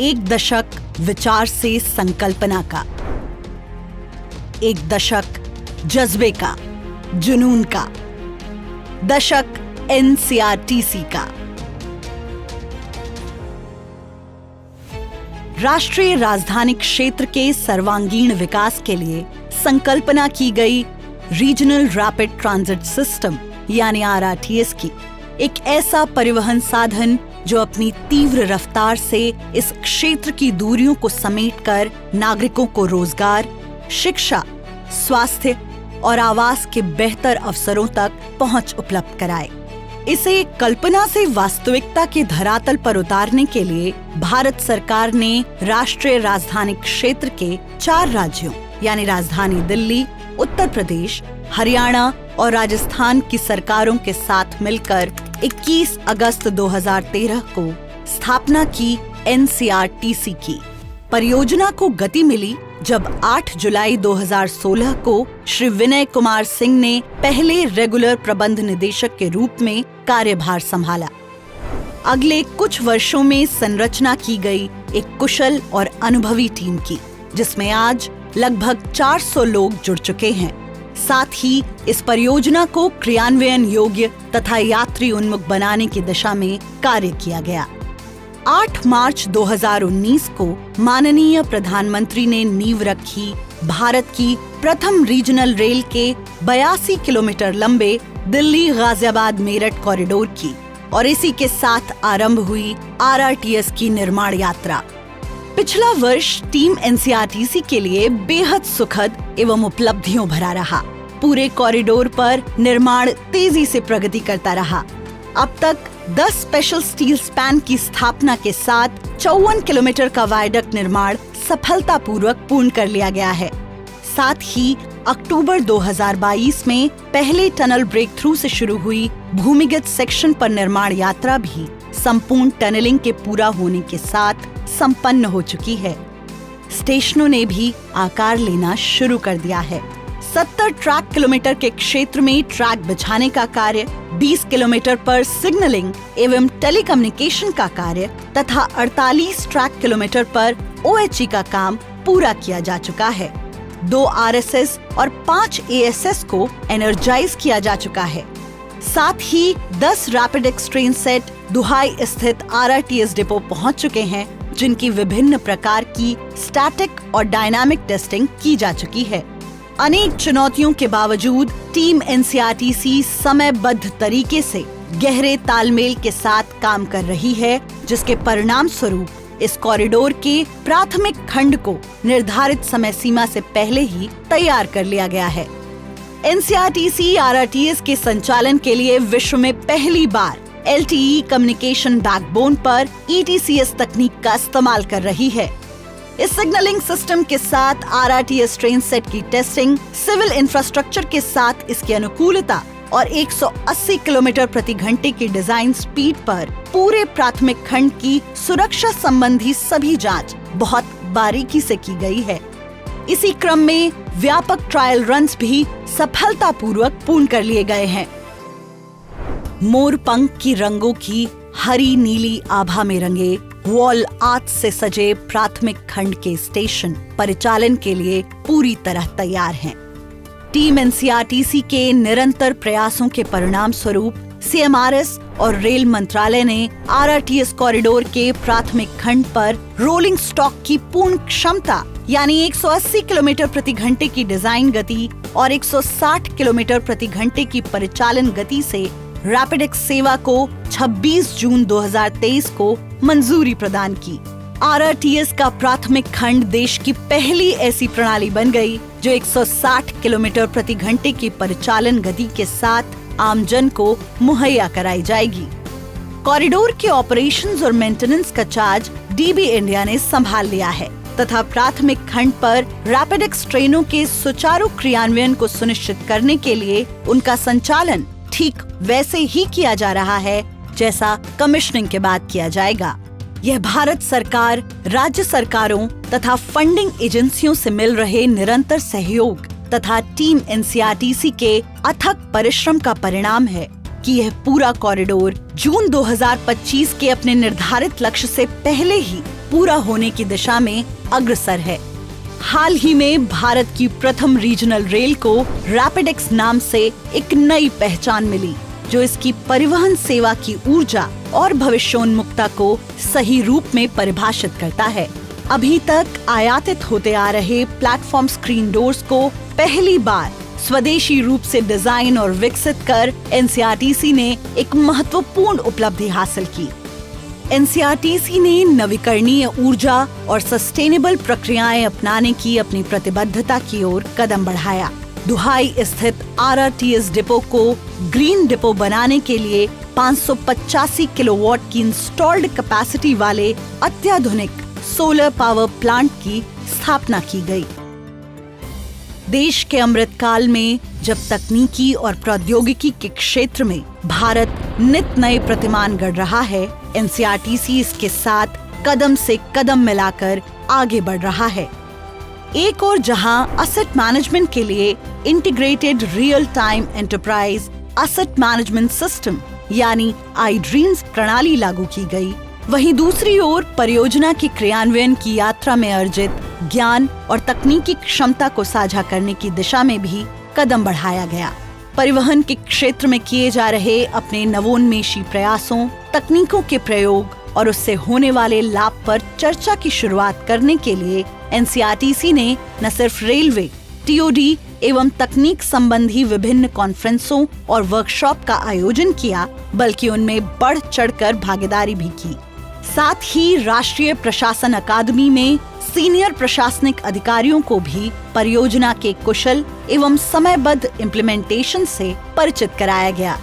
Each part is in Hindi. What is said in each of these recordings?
एक दशक विचार से संकल्पना का, एक दशक जज्बे का, जुनून का, दशक एनसीईआरटी का। राष्ट्रीय राजधानी क्षेत्र के सर्वांगीण विकास के लिए संकल्पना की गई रीजनल रैपिड ट्रांजिट सिस्टम यानी आरआरटीएस की एक ऐसा परिवहन साधन जो अपनी तीव्र रफ्तार से इस क्षेत्र की दूरियों को समेटकर नागरिकों को रोजगार, शिक्षा, स्वास्थ्य और आवास के बेहतर अवसरों तक पहुंच उपलब्ध कराए। इसे कल्पना से वास्तविकता के धरातल पर उतारने के लिए भारत सरकार ने राष्ट्रीय राजधानी क्षेत्र के 4 राज्यों यानी राजधानी दिल्ली, उत्तर प्रदेश, हरियाणा और राजस्थान की सरकारों के साथ मिलकर 21 अगस्त 2013 को स्थापना की एनसीईआरटी की। परियोजना को गति मिली जब 8 जुलाई 2016 को श्री विनय कुमार सिंह ने पहले रेगुलर प्रबंध निदेशक के रूप में कार्यभार संभाला। अगले कुछ वर्षों में संरचना की गई एक कुशल और अनुभवी टीम की, जिसमें आज लगभग 400 लोग जुड़ चुके हैं। साथ ही इस परियोजना को क्रियान्वयन योग्य तथा यात्री उन्मुख बनाने की दिशा में कार्य किया गया। 8 मार्च 2019 को माननीय प्रधानमंत्री ने नींव रखी भारत की प्रथम रीजनल रेल के 82 किलोमीटर लंबे दिल्ली गाजियाबाद मेरठ कॉरिडोर की और इसी के साथ आरंभ हुई आरआरटीएस की निर्माण यात्रा। पिछला वर्ष टीम एनसीईआरटी के लिए बेहद सुखद एवं उपलब्धियों भरा रहा। पूरे कॉरिडोर पर निर्माण तेजी से प्रगति करता रहा। अब तक 10 स्पेशल स्टील स्पैन की स्थापना के साथ 54 किलोमीटर का वायडक्ट निर्माण सफलतापूर्वक पूर्ण कर लिया गया है। साथ ही अक्टूबर 2022 में पहले टनल ब्रेक थ्रू से शुरू हुई भूमिगत सेक्शन पर निर्माण यात्रा भी संपूर्ण टनलिंग के पूरा होने के साथ संपन्न हो चुकी है। स्टेशनों ने भी आकार लेना शुरू कर दिया है। 70 ट्रैक किलोमीटर के क्षेत्र में ट्रैक बिछाने का कार्य, 20 किलोमीटर पर सिग्नलिंग एवं टेलीकम्युनिकेशन का कार्य तथा 48 ट्रैक किलोमीटर पर ओएचई का काम पूरा किया जा चुका है। 2 आरएसएस और 5 एएसएस को एनर्जाइज किया जा चुका है। साथ ही 10 रैपिड एक्स ट्रेन सेट दुहाई स्थित आरआरटीएस डिपो पहुंच चुके हैं, जिनकी विभिन्न प्रकार की स्टैटिक और डायनामिक टेस्टिंग की जा चुकी है। अनेक चुनौतियों के बावजूद टीम एनसीईआरटी समयबद्ध तरीके से गहरे तालमेल के साथ काम कर रही है, जिसके परिणाम स्वरूप इस कॉरिडोर के प्राथमिक खंड को निर्धारित समय सीमा से पहले ही तैयार कर लिया गया है। एनसीईआरटी आरआरटीएस के संचालन के लिए विश्व में पहली बार एलटीई कम्युनिकेशन बैकबोन पर ईटीसीएस तकनीक का इस्तेमाल कर रही है। इस सिग्नलिंग सिस्टम के साथ आरआरटीएस ट्रेन सेट की टेस्टिंग, सिविल इंफ्रास्ट्रक्चर के साथ इसकी अनुकूलता और 180 किलोमीटर प्रति घंटे की डिजाइन स्पीड पर पूरे प्राथमिक खंड की सुरक्षा संबंधी सभी जांच बहुत बारीकी से की गई है। इसी क्रम में व्यापक ट्रायल रन्स भी सफलतापूर्वक पूर्ण कर लिए गए हैं। मोर पंख की रंगों की हरी नीली आभा में रंगे वॉल आर्ट से सजे प्राथमिक खंड के स्टेशन परिचालन के लिए पूरी तरह तैयार हैं। टीम एनसीईआरटी के निरंतर प्रयासों के परिणाम स्वरूप सीएमआरएस और रेल मंत्रालय ने आरआरटीएस कॉरिडोर के प्राथमिक खंड पर रोलिंग स्टॉक की पूर्ण क्षमता यानी 180 किलोमीटर प्रति घंटे की डिजाइन गति और 160 किलोमीटर प्रति घंटे की परिचालन गति से रैपिड एक्स सेवा को 26 जून 2023 को मंजूरी प्रदान की। आरआरटीएस का प्राथमिक खंड देश की पहली ऐसी प्रणाली बन गई जो 160 किलोमीटर प्रति घंटे की परिचालन गति के साथ आमजन को मुहैया कराई जाएगी। कॉरिडोर के ऑपरेशंस और मेंटेनेंस का चार्ज डीबी इंडिया ने संभाल लिया है तथा प्राथमिक खंड पर रैपिड एक्स ट्रेनों के सुचारू क्रियान्वयन को सुनिश्चित करने के लिए उनका संचालन ठीक वैसे ही किया जा रहा है जैसा कमिश्निंग के बाद किया जाएगा। यह भारत सरकार, राज्य सरकारों तथा फंडिंग एजेंसियों से मिल रहे निरंतर सहयोग तथा टीम एनसीईआरटी के अथक परिश्रम का परिणाम है कि यह पूरा कॉरिडोर जून 2025 के अपने निर्धारित लक्ष्य से पहले ही पूरा होने की दिशा में अग्रसर है। हाल ही में भारत की प्रथम रीजनल रेल को रैपिडेक्स नाम से एक नई पहचान मिली, जो इसकी परिवहन सेवा की ऊर्जा और भविष्योन्मुखता को सही रूप में परिभाषित करता है। अभी तक आयातित होते आ रहे प्लेटफॉर्म स्क्रीन डोर्स को पहली बार स्वदेशी रूप से डिजाइन और विकसित कर एनसीआरटीसी ने एक महत्वपूर्ण उपलब्धि हासिल की। एनसीआरटीसी ने नवीकरणीय ऊर्जा और सस्टेनेबल प्रक्रियाएं अपनाने की अपनी प्रतिबद्धता की ओर कदम बढ़ाया। दुहाई स्थित आरआरटीएस डिपो को ग्रीन डिपो बनाने के लिए 585 किलोवाट की इंस्टॉल्ड कैपेसिटी वाले अत्याधुनिक सोलर पावर प्लांट की स्थापना की गई। देश के अमृतकाल में जब तकनीकी और प्रौद्योगिकी के क्षेत्र में भारत नित नए प्रतिमान गढ़ रहा है, एनसीआरटीसी इसके साथ कदम से कदम मिलाकर आगे बढ़ रहा है। एक और जहां असेट मैनेजमेंट के लिए integrated real time enterprise asset management system यानी iDreams प्रणाली लागू की गई, वहीं दूसरी ओर परियोजना के क्रियान्वयन की यात्रा में अर्जित ज्ञान और तकनीकी क्षमता को साझा करने की दिशा में भी कदम बढ़ाया गया। परिवहन के क्षेत्र में किए जा रहे अपने नवोन्मेषी प्रयासों, तकनीकों के प्रयोग और उससे होने वाले लाभ पर चर्चा की शुरुआत करने के लिए एनसीआरटीसी ने न सिर्फ रेलवे, टीओडी एवं तकनीक संबंधी विभिन्न कॉन्फ्रेंसों और वर्कशॉप का आयोजन किया, बल्कि उनमें बढ़ चढ़कर भागीदारी भी की। साथ ही राष्ट्रीय प्रशासन अकादमी में सीनियर प्रशासनिक अधिकारियों को भी परियोजना के कुशल एवं समयबद्ध इम्प्लीमेंटेशन से परिचित कराया गया।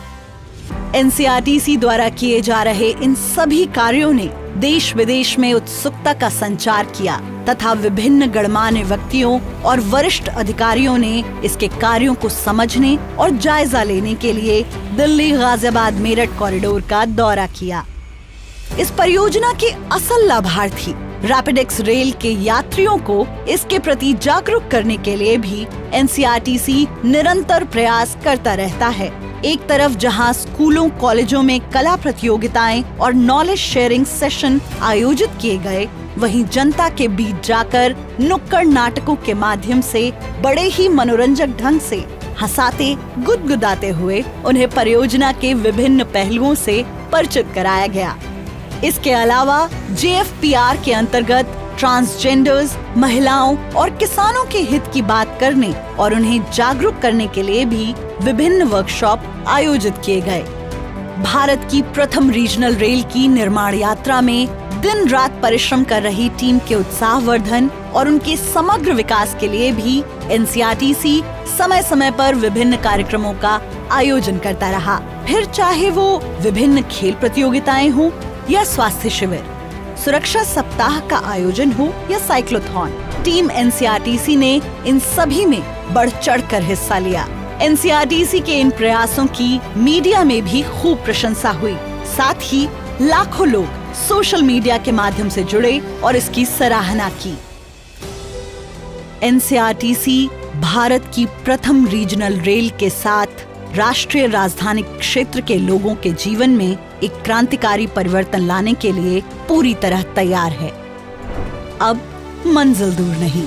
एनसीआरटीसी द्वारा किए जा रहे इन सभी कार्यों ने देश विदेश में उत्सुकता का संचार किया तथा विभिन्न गणमान्य व्यक्तियों और वरिष्ठ अधिकारियों ने इसके कार्यों को समझने और जायजा लेने के लिए दिल्ली गाजियाबाद मेरठ कॉरिडोर का दौरा किया। इस परियोजना के असल लाभार्थी रैपिडेक्स रेल के यात्रियों को इसके प्रति जागरूक करने के लिए भी एनसीआरटीसी निरंतर प्रयास करता रहता है। एक तरफ जहां स्कूलों कॉलेजों में कला प्रतियोगिताएं और नॉलेज शेयरिंग सेशन आयोजित किए गए, वहीं जनता के बीच जाकर नुक्कड़ नाटकों के माध्यम से बड़े ही मनोरंजक ढंग से हंसाते गुदगुदाते हुए उन्हें परियोजना के विभिन्न पहलुओं से परिचित कराया गया। इसके अलावा जेएफपीआर के अंतर्गत ट्रांसजेंडर्स, महिलाओं और किसानों के हित की बात करने और उन्हें जागरूक करने के लिए भी विभिन्न वर्कशॉप आयोजित किए गए। भारत की प्रथम रीजनल रेल की निर्माण यात्रा में दिन रात परिश्रम कर रही टीम के उत्साहवर्धन और उनके समग्र विकास के लिए भी एनसीआरटीसी समय समय पर विभिन्न कार्यक्रमों का आयोजन करता रहा। फिर चाहे वो विभिन्न खेल प्रतियोगिताएं हो या स्वास्थ्य शिविर, सुरक्षा सप्ताह का आयोजन हो या साइक्लोथॉन, टीम एनसीआरटीसी ने इन सभी में बढ़ चढ़कर हिस्सा लिया। एनसीआरटीसी के इन प्रयासों की मीडिया में भी खूब प्रशंसा हुई। साथ ही लाखों लोग सोशल मीडिया के माध्यम से जुड़े और इसकी सराहना की। एनसीआरटीसी भारत की प्रथम रीजनल रेल के साथ राष्ट्रीय राजधानी क्षेत्र के लोगों के जीवन में एक क्रांतिकारी परिवर्तन लाने के लिए पूरी तरह तैयार है। अब मंजिल दूर नहीं।